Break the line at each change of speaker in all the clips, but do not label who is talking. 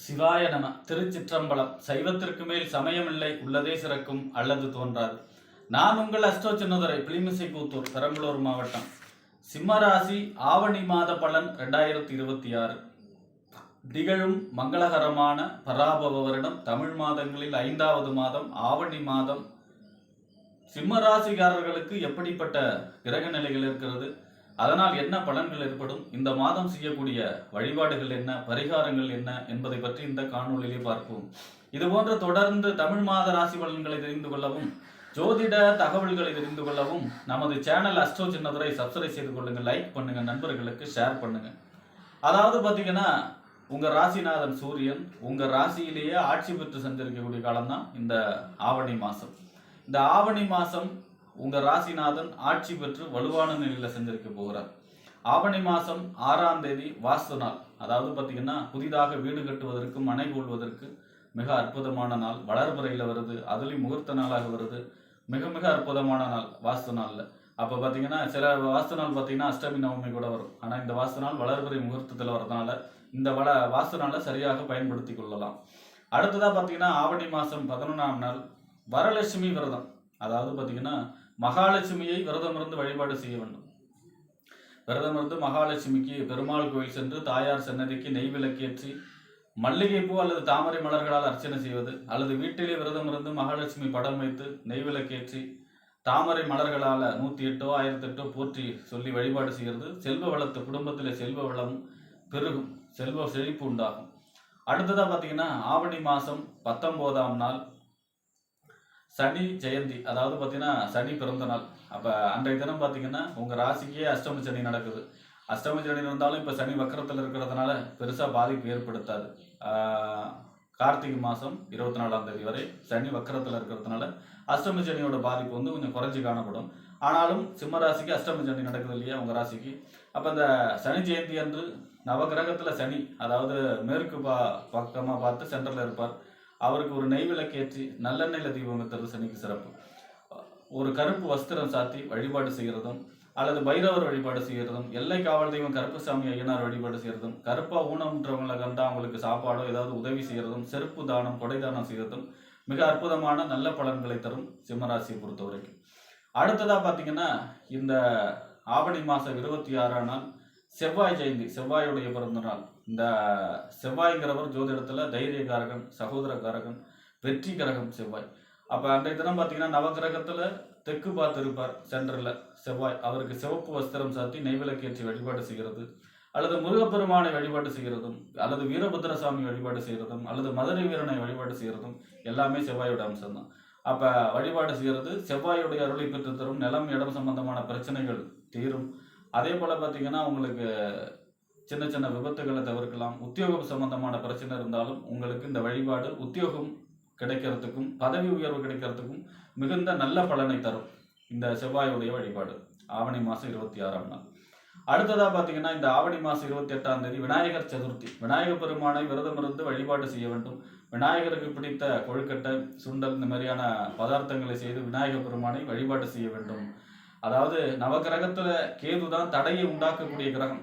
சிவாய நம. திருச்சிற்றம்பலம். சைவத்திற்கு மேல் சமயமில்லை, உள்ளதே சிறக்கும் அல்லது தோன்றாது. நான் உங்கள் அஸ்ட்ரோ சின்னதுரை, பிளிமிசை கூத்தூர், பெரம்பலூர் மாவட்டம். சிம்மராசி ஆவணி மாத பலன் 2026. திகழும் மங்களகரமான பராபவ வருடம் தமிழ் மாதங்களில் 5வது மாதம் ஆவணி மாதம். சிம்மராசிக்காரர்களுக்கு எப்படிப்பட்ட கிரக நிலைகள் இருக்கிறது, அதனால் என்ன பலன்கள் ஏற்படும், இந்த மாதம் செய்யக்கூடிய வழிபாடுகள் என்ன, பரிகாரங்கள் என்ன என்பதை பற்றி இந்த காணொலியிலே பார்ப்போம். இதுபோன்ற தொடர்ந்து தமிழ் மாத ராசி பலன்களை தெரிந்து கொள்ளவும், ஜோதிட தகவல்களை தெரிந்து கொள்ளவும் நமது சேனல் அஸ்ட்ரோ சின்னதுரை சப்ஸ்கிரைப் செய்து கொள்ளுங்க, லைக் பண்ணுங்க, நண்பர்களுக்கு ஷேர் பண்ணுங்க. அதாவது பார்த்தீங்கன்னா, உங்க ராசிநாதன் சூரியன் உங்க ராசியிலேயே ஆட்சி பெற்று சஞ்சரிக்கக்கூடிய காலம்தான் இந்த ஆவணி மாசம். இந்த ஆவணி மாசம் உங்க ராசிநாதன் ஆட்சி பெற்று வலுவான நிலையில சஞ்சரிக்க போகிறார். ஆவணி மாசம் 6ஆம் தேதி வாஸ்து நாள். அதாவது பார்த்தீங்கன்னா, புதிதாக வீடு கட்டுவதற்கு, மனை கொள்வதற்கு மிக அற்புதமான நாள். வளர்பிறையில் வருது, அதுலேயும் முகூர்த்த நாளாக வருது. மிக மிக அற்புதமான நாள் வாஸ்து நாளில். அப்போ பார்த்தீங்கன்னா, சில வாஸ்து நாள் பார்த்தீங்கன்னா அஷ்டமி நவமி கூட வரும். ஆனால் இந்த வாஸ்து நாள் வளர்பிறை முகூர்த்தத்தில் வரதுனால இந்த வாஸ்து நாளை சரியாக பயன்படுத்தி கொள்ளலாம். அடுத்ததாக பார்த்தீங்கன்னா, ஆவணி மாதம் 11ஆம் நாள் வரலட்சுமி விரதம். அதாவது பார்த்தீங்கன்னா, மகாலட்சுமியை விரதம் இருந்து வழிபாடு செய்ய வேண்டும். விரதம் இருந்து மகாலட்சுமிக்கு பெருமாள் கோயில் சென்று தாயார் சன்னதிக்கு நெய் விளக்கேற்றி மல்லிகைப்பூ அல்லது தாமரை மலர்களால் அர்ச்சனை செய்வது, அல்லது வீட்டிலே விரதம் இருந்து மகாலட்சுமி படம் வைத்து நெய் விளக்கேற்றி தாமரை மலர்களால் 108 1008 போற்றி சொல்லி வழிபாடு செய்கிறது செல்வ வளத்து, குடும்பத்தில் செல்வ வளம் பெருகும், செல்வ செழிப்பு உண்டாகும். அடுத்ததாக பார்த்தீங்கன்னா, ஆவணி மாதம் 19ஆம் நாள் சனி ஜெயந்தி. அதாவது பார்த்தீங்கன்னா, சனி பிறந்த நாள். அப்போ அன்றைய தினம் பார்த்தீங்கன்னா உங்கள் ராசிக்கே அஷ்டம சனி நடக்குது. அஷ்டம சனி இருந்தாலும் இப்போ சனி வக்கரத்தில் இருக்கிறதுனால பெருசாக பாதிப்பு ஏற்படுத்தாது. கார்த்திகை மாதம் 24ஆம் தேதி வரை சனி வக்கரத்தில் இருக்கிறதுனால அஷ்டம சனியோட பாதிப்பு கொஞ்சம் குறைஞ்சி காணப்படும். ஆனாலும் சிம்மராசிக்கு அஷ்டம சனி நடக்குது இல்லையா உங்கள் ராசிக்கு. அப்போ இந்த சனி ஜெயந்தி அன்று நவகிரகத்தில் சனி, அதாவது மேற்கு பக்கமாக பார்த்து சென்டரில் இருப்பார். அவருக்கு ஒரு நெய் விளக்கேற்றி நல்லெண்ணெயில் தீபம் ஏற்றுறது சனிக்கு சிறப்பு. ஒரு கருப்பு வஸ்திரம் சாத்தி வழிபாடு செய்கிறதும், அல்லது பைரவர் வழிபாடு செய்கிறதும், எல்லை காவல் தெய்வம் கருப்புசாமி ஐயனார் வழிபாடு செய்கிறதும், கருப்பாக ஊனமுற்றவங்களை கண்டா அவங்களுக்கு சாப்பாடோ ஏதாவது உதவி செய்கிறதும், செருப்பு தானம், கொடை தானம் செய்கிறதும் மிக அற்புதமான நல்ல பலன்களை தரும் சிம்மராசியை பொறுத்த வரைக்கும். அடுத்ததாக பார்த்தீங்கன்னா, இந்த ஆவணி மாதம் 26ஆம் நாள் செவ்வாய் ஜெயந்தி, செவ்வாயுடைய பிறந்த நாள். இந்த செவ்வாய்ங்கிறவர் ஜோதிடத்தில் தைரியகாரகன், சகோதரகாரகன், வெற்றி கரகம் செவ்வாய். அப்போ அன்றைய தினம் பார்த்தீங்கன்னா, நவகிரகத்தில் தெற்கு பார்த்து இருப்பார் சென்டரில் செவ்வாய். அவருக்கு சிவப்பு வஸ்திரம் சாத்தி நெய்விளக்கேற்றி வழிபாடு செய்கிறது, அல்லது முருகப்பெருமானை வழிபாடு செய்கிறதும், அல்லது வீரபத்ரசாமி வழிபாடு செய்கிறதும், அல்லது மதுரை வீரனை வழிபாடு செய்கிறதும் எல்லாமே செவ்வாயோட அம்சம்தான். அப்போ வழிபாடு செய்கிறது செவ்வாயுடைய அருளை பெற்று தரும். நிலம் இடம் சம்பந்தமான பிரச்சனைகள் தீரும். அதே போல் பார்த்தீங்கன்னா, உங்களுக்கு சின்ன சின்ன விபத்துகளை தவிர்க்கலாம். உத்தியோகம் சம்பந்தமான பிரச்சனை இருந்தாலும் உங்களுக்கு இந்த வழிபாடு உத்தியோகம் கிடைக்கிறதுக்கும் பதவி உயர்வு கிடைக்கிறதுக்கும் மிகுந்த நல்ல பலனை தரும் இந்த செவ்வாயுடைய வழிபாடு. ஆவணி மாதம் 26ஆம் நாள். அடுத்ததாக பார்த்தீங்கன்னா, இந்த ஆவணி மாதம் 28ஆம் தேதி விநாயகர் சதுர்த்தி. விநாயகர் பெருமானை விரதம் இருந்து வழிபாடு செய்ய வேண்டும். விநாயகருக்கு பிடித்த கொழுக்கட்டை, சுண்டல் இந்த மாதிரியான பதார்த்தங்களை செய்து விநாயகர் பெருமானை வழிபாடு செய்ய வேண்டும். அதாவது நவகிரகத்தில் கேது தான் தடையை உண்டாக்கக்கூடிய கிரகம்.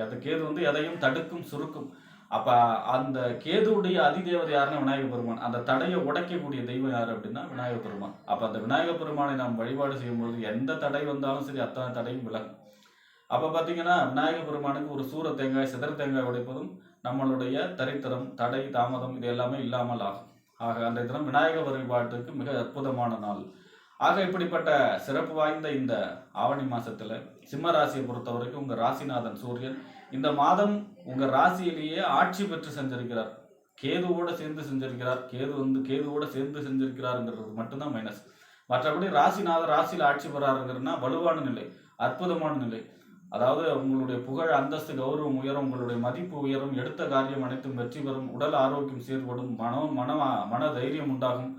அந்த கேது எதையும் தடுக்கும், சுருக்கும். அப்போ அந்த கேதுவுடைய அதிதேவதை யாருன்னா விநாயகர் பெருமான். அந்த தடையை உடைக்கக்கூடிய தெய்வம் யார் அப்படின்னா விநாயகர் பெருமான். அப்போ அந்த விநாயகர் பெருமானை நாம் வழிபாடு செய்யும்போது எந்த தடை வந்தாலும் சரி அத்தனை தடையும் விலகும். அப்போ பார்த்தீங்கன்னா, விநாயகர் பெருமானுக்கு ஒரு சூர தேங்காய், சிதற தேங்காய் உடைப்பதும் நம்மளுடைய தரித்திரம், தடை, தாமதம் இது எல்லாமே இல்லாமல் ஆகும். ஆக அன்றைய தினம் விநாயகர் வழிபாட்டுக்கு மிக அற்புதமான நாள். ஆக இப்படிப்பட்ட சிறப்பு வாய்ந்த இந்த ஆவணி மாசத்துல சிம்ம ராசியை பொறுத்த வரைக்கும் உங்க ராசிநாதன் சூரியன் இந்த மாதம் உங்க ராசியிலேயே ஆட்சி பெற்று செஞ்சிருக்கிறார். கேதுவோட சேர்ந்து செஞ்சிருக்கிறார். கேதுவோட சேர்ந்து செஞ்சிருக்கிறாருங்கிறது மட்டும்தான் மைனஸ். மற்றபடி ராசிநாதன் ராசியில் ஆட்சி பெறாருங்கிறதுனா வலுவான நிலை, அற்புதமான நிலை. அதாவது உங்களுடைய புகழ், அந்தஸ்து, கௌரவம் உயரும், உங்களுடைய மதிப்பு உயரும், எடுத்த காரியம் அனைத்தும் வெற்றி பெறும், உடல் ஆரோக்கியம் செயல்படும், மன தைரியம் உண்டாகும்.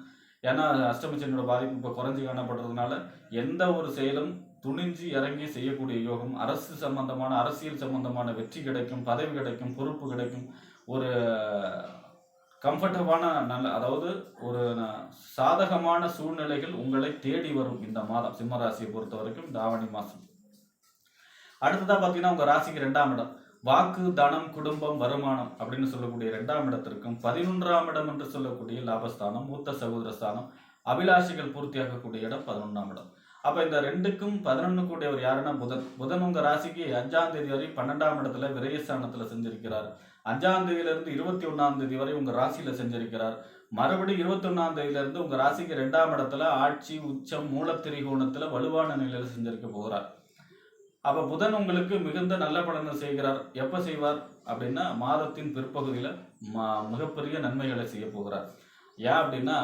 ஏன்னா அஷ்டமச்சனியோட பாதிப்பு இப்போ குறைஞ்சி காணப்படுறதுனால எந்த ஒரு செயலும் துணிஞ்சு இறங்கி செய்யக்கூடிய யோகம். அரசியல் சம்பந்தமான வெற்றி கிடைக்கும், பதவி கிடைக்கும், பொறுப்பு கிடைக்கும். ஒரு கம்ஃபர்டபுளான அதாவது ஒரு சாதகமான சூழ்நிலைகள் உங்களை தேடி வரும் இந்த மாதம் சிம்மராசியை பொறுத்த வரைக்கும் இந்த ஆவணி மாதம். அடுத்ததாக பார்த்தீங்கன்னா, உங்கள் ராசிக்கு 2ஆம் இடம். வாக்கு, தனம், குடும்பம், வருமானம் அப்படின்னு சொல்லக்கூடிய 2ஆம் இடத்திற்கும் 11ஆம் இடம் என்று சொல்லக்கூடிய லாபஸ்தானம், மூத்த சகோதர ஸ்தானம், அபிலாஷைகள் பூர்த்தியாகக்கூடிய இடம் 11ஆம் இடம். அப்ப இந்த 2க்கும் 11 கூடியவர் யாருன்னா புதன். புதன் உங்க ராசிக்கு 5ஆம் தேதி வரை 12ஆம் இடத்துல விரயஸ்தானத்துல செஞ்சிருக்கிறார். 5ஆம் தேதியிலிருந்து 21ஆம் தேதி வரை உங்க ராசியில செஞ்சிருக்கிறார். மறுபடியும் 21ஆம் தேதியிலிருந்து உங்க ராசிக்கு 2ஆம் இடத்துல ஆட்சி, உச்சம், மூலத்திரிகோணத்துல வலுவான நிலையில செஞ்சிருக்க போகிறார். அப்ப புதன் உங்களுக்கு மிகுந்த நல்ல பலனை செய்கிறார். எப்ப செய்வார் அப்படின்னா மாதத்தின் பிற்பகுதியில மிகப்பெரிய நன்மைகளை செய்ய போகிறார். ஏன் அப்படின்னா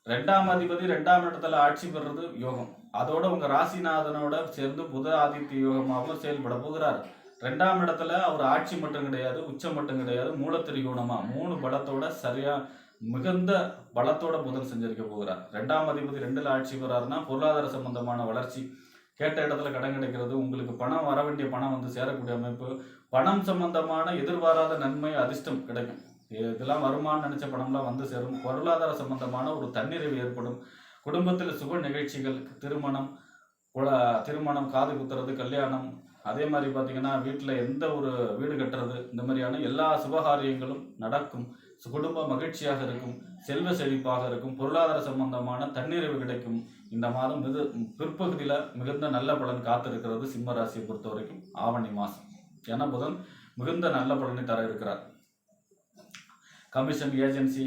2ஆம் அதிபதி 2ஆம் இடத்துல ஆட்சி பெறுறது யோகம். அதோட உங்க ராசிநாதனோட சேர்ந்து புத ஆதித்ய யோகமாகவும் செயல்பட போகிறார். 2ஆம் இடத்துல அவர் ஆட்சி மட்டும் கிடையாது, உச்சம் மட்டும் கிடையாது, மூலத்திரிகோணமா 3 பலத்தோட சரியா மிகுந்த பலத்தோட புதன் செஞ்சிருக்க போகிறார். 2ஆம் அதிபதி 2ல ஆட்சி பெறாருன்னா பொருளாதார சம்பந்தமான வளர்ச்சி, கேட்ட இடத்துல கடன் கிடைக்கிறது, உங்களுக்கு பணம் வர வேண்டிய பணம் வந்து சேரக்கூடிய அமைப்பு, பணம் சம்பந்தமான எதிர்பாராத நன்மை, அதிர்ஷ்டம் கிடைக்கும். இதெல்லாம் வருமானு நினைச்ச பணம்லாம் வந்து சேரும். பொருளாதார சம்பந்தமான ஒரு தன்னிறைவு ஏற்படும். குடும்பத்தில் சுப நிகழ்ச்சிகள், திருமணம், காது குத்துறது, கல்யாணம், அதே மாதிரி பார்த்தீங்கன்னா வீட்டில் எந்த ஒரு வீடு கட்டுறது, இந்த மாதிரியான எல்லா சுபகாரியங்களும் நடக்கும். குடும்ப மகிழ்ச்சியாக இருக்கும், செல்வ செழிப்பாக இருக்கும், பொருளாதார சம்பந்தமான தன்னிறைவு கிடைக்கும். இந்த மாதம் பிற்பகுதியில் மிகுந்த நல்ல பலன் காத்திருக்கிறது சிம்ம ராசியை பொறுத்த வரைக்கும் ஆவணி மாதம். ஏன்னா புதன் மிகுந்த நல்ல பலனை தர இருக்கிறார். கமிஷன் ஏஜென்சி,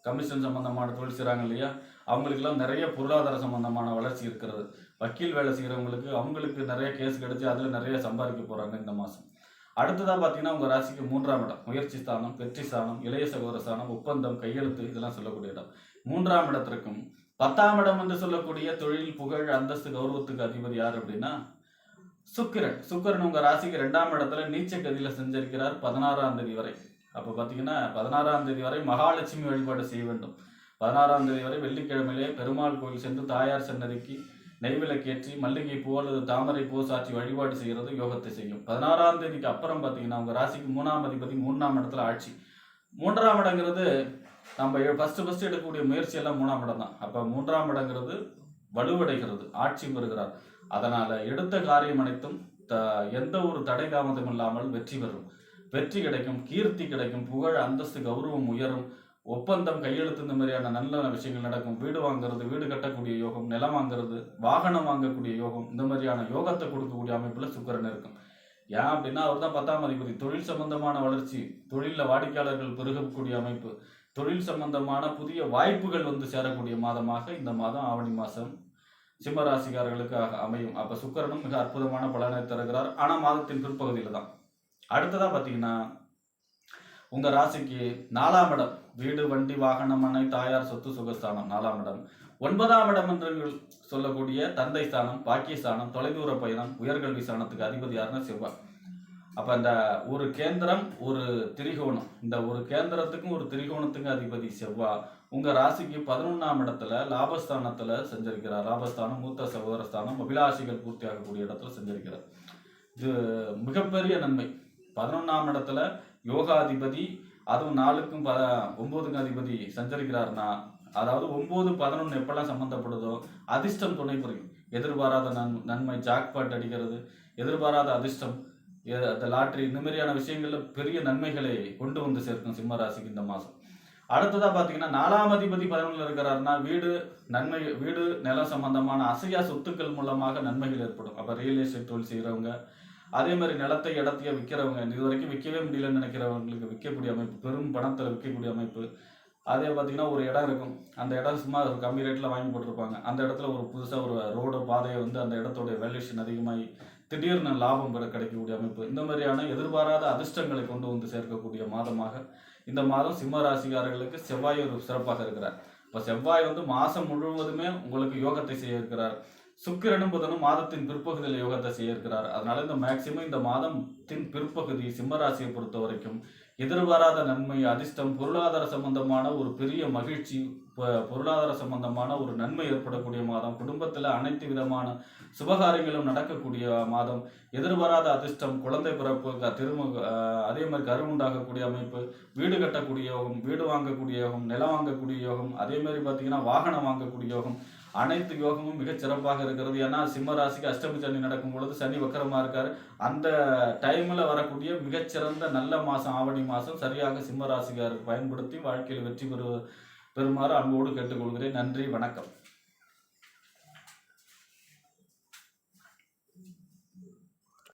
கமிஷன் சம்பந்தமான தொழில் செய்கிறாங்க இல்லையா, அவங்களுக்கெல்லாம் நிறைய பொருளாதார சம்பந்தமான வளர்ச்சி இருக்கிறது. வக்கீல் வேலை செய்கிறவங்களுக்கு அவங்களுக்கு நிறைய கேஸ் கிடைச்சி அதில் நிறைய சம்பாதிக்க போகிறாங்க இந்த மாதம். அடுத்ததாக பார்த்தீங்கன்னா உங்கள் ராசிக்கு 3ஆம் இடம் முயற்சி ஸ்தானம், வெற்றி ஸ்தானம், இளைய சகோதர ஸ்தானம், ஒப்பந்தம், கையெழுத்து, இதெல்லாம் சொல்லக்கூடிய இடம். 3ஆம் இடத்திற்கும் 10ஆம் இடம் என்று சொல்லக்கூடிய தொழில், புகழ், அந்தஸ்து, கௌரவத்துக்கு அதிபதி யார் அப்படின்னா சுக்கிரன். சுக்கிரன் உங்கள் ராசிக்கு 2ஆம் இடத்துல நீச்ச கதியில் செஞ்சிருக்கிறார் 16ஆம் தேதி வரை. அப்போ பார்த்தீங்கன்னா 16ஆம் தேதி வரை மகாலட்சுமி வழிபாடு செய்ய வேண்டும். 16ஆம் தேதி வரை வெள்ளிக்கிழமையிலே பெருமாள் கோயில் சென்று தாயார் சன்னதிக்கு நெய்விளக்கேற்றி மல்லிகை பூ அல்லது தாமரை பூ சாற்றி வழிபாடு செய்கிறது யோகத்தை செய்யும். 16ஆம் தேதிக்கு அப்புறம் பார்த்தீங்கன்னா உங்கள் ராசிக்கு 3ஆம் அதிபதி 3ஆம் இடத்துல ஆட்சி. 3ஆம் இடங்கிறது நம்ம ஃபர்ஸ்ட் எடுக்கக்கூடிய முயற்சியெல்லாம் 3ஆம் இடம் தான். அப்போ 3ஆம் இடங்கிறது வலுவடைகிறது, ஆட்சி பெறுகிறார். அதனால எடுத்த காரியம் அனைத்தும் எந்த ஒரு தடை தாமதம் இல்லாமல் வெற்றி பெறும், வெற்றி கிடைக்கும், கீர்த்தி கிடைக்கும், புகழ், அந்தஸ்து, கௌரவம் உயரும், ஒப்பந்தம், கையெழுத்து, இந்த மாதிரியான நல்ல விஷயங்கள் நடக்கும். வீடு வாங்குறது, வீடு கட்டக்கூடிய யோகம், நிலம் வாங்குறது, வாகனம் வாங்கக்கூடிய யோகம், இந்த மாதிரியான யோகத்தை கொடுக்கக்கூடிய அமைப்புல சுக்கிரன் இருக்கும். ஏன் அப்படின்னா அவர் தான் 10ஆம் அதிபதி. தொழில் சம்பந்தமான வளர்ச்சி, தொழிலில் வாடிக்கையாளர்கள் பெருகக்கூடிய அமைப்பு, தொழில் சம்பந்தமான புதிய வாய்ப்புகள் வந்து சேரக்கூடிய மாதமாக இந்த மாதம் ஆவணி மாதம் சிம்ம ராசிக்காரர்களுக்கு அமையும். அப்போ சுக்கிரனும் மிக அற்புதமான பலனை தருகிறார். ஆனால் மாதத்தின் பிற்பகுதியில் தான். அடுத்ததாக பார்த்தீங்கன்னா உங்கள் ராசிக்கு 4ஆம் இடம் வீடு, வண்டி, வாகனம், மனை, தாயார், சொத்து, சுகஸ்தானம் 4ஆம் இடம். 9ஆம் இடம் என்று சொல்லக்கூடிய தந்தை ஸ்தானம், பாக்கியஸ்தானம், தொலைதூர பயணம், உயர்கல்வி ஸ்தானத்துக்கு அதிபதி யாருன்னா செவ்வாய். அப்போ இந்த ஒரு கேந்திரம், ஒரு திரிகோணம், இந்த ஒரு கேந்திரத்துக்கும் ஒரு திரிகோணத்துக்கும் அதிபதி செவ்வாய் உங்கள் ராசிக்கு 11ஆம் இடத்துல லாபஸ்தானத்தில் செஞ்சிருக்கிறார். லாபஸ்தானம், மூத்த சகோதர ஸ்தானம், அபிலாஷைகள் பூர்த்தியாகக்கூடிய இடத்துல செஞ்சிருக்கிறார். இது மிகப்பெரிய நன்மை. 11ஆம் இடத்துல யோகாதிபதி, அதுவும் 4க்கும் 9க்கும் அதிபதி சஞ்சரிக்கிறார்னா, அதாவது 9, 11 எப்பெல்லாம் சம்மந்தப்படுதோ அதிர்ஷ்டம் துணை புரியும். எதிர்பாராத நன்மை, ஜாக்பாட் அடிக்கிறது, எதிர்பாராத அதிர்ஷ்டம், அந்த லாட்ரி, இந்த மாதிரியான விஷயங்கள்ல பெரிய நன்மைகளை கொண்டு வந்து சேர்க்கும் சிம்ம ராசிக்கு இந்த மாதம். அடுத்ததாக பார்த்தீங்கன்னா 4ஆம் அதிபதி 11ல் இருக்கிறாருன்னா வீடு, நிலம் சம்பந்தமான அசையா சொத்துக்கள் மூலமாக நன்மைகள் ஏற்படும். அப்போ ரியல் எஸ்டேட் தொழில் செய்கிறவங்க, அதே மாதிரி நிலத்தை இடத்தைய விற்கிறவங்க, இது வரைக்கும் விற்கவே முடியலன்னு நினைக்கிறவங்களுக்கு விற்கக்கூடிய அமைப்பு, பெரும் பணத்தில் விற்கக்கூடிய அமைப்பு. அதே பார்த்தீங்கன்னா ஒரு இடம் இருக்கும், அந்த இடம் சும்மா ஒரு கம்மி ரேட்டில் வாங்கி போட்டிருப்பாங்க. அந்த இடத்துல ஒரு புதுசாக ஒரு ரோடு, பாதையை வந்து அந்த இடத்தோட வேல்யூஷன் அதிகமாகி திடீர்னு லாபம் கிடைக்கக்கூடிய அமைப்பு, இந்த மாதிரியான எதிர்பாராத அதிர்ஷ்டங்களை கொண்டு வந்து சேர்க்கக்கூடிய மாதமாக இந்த மாதம் சிம்ம ராசிக்காரர்களுக்கு செவ்வாய் ஒரு சிறப்பாக இருக்கிறார். இப்போ செவ்வாய் வந்து மாதம் முழுவதுமே உங்களுக்கு யோகத்தை செய்ய இருக்கிறார். சுக்கிரனும் புதனும் மாதத்தின் பிற்பகுதியில் யோகத்தை செய்ய இருக்கிறார். அதனால இந்த மேக்சிமம் இந்த மாதத்தின் பிற்பகுதி சிம்ம ராசியை பொறுத்த வரைக்கும் எதிர்பாராத நன்மை, அதிர்ஷ்டம், பொருளாதார சம்பந்தமான ஒரு பெரிய மகிழ்ச்சி, பொருளாதார சம்பந்தமான ஒரு நன்மை ஏற்படக்கூடிய மாதம், குடும்பத்தில் அனைத்து விதமான சுபகாரியங்களும் நடக்கக்கூடிய மாதம், எதிர்பாராத அதிர்ஷ்டம், குழந்தை பிறப்பு, அதே மாதிரி கருவுண்டாகக்கூடிய அமைப்பு, வீடு கட்டக்கூடிய யோகம், வீடு வாங்கக்கூடிய யோகம், நிலம் வாங்கக்கூடிய யோகம், அதே மாதிரி பார்த்தீங்கன்னா வாகனம் வாங்கக்கூடிய யோகம், அனைத்து யோகமும் மிகச் சிறப்பாக இருக்கிறது. ஏன்னா சிம்ம ராசிக்கு அஷ்டமி சனி நடக்கும் பொழுது சனி வக்கரமா இருக்காரு. அந்த டைம்ல வரக்கூடிய மிகச்சிறந்த நல்ல மாசம் ஆவணி மாசம் சரியாக சிம்ம ராசிக்காரருக்கு பயன்படுத்தி வாழ்க்கையில் வெற்றி பெறுமாறு அன்போடு கேட்டுக்கொள்கிறேன். நன்றி, வணக்கம்.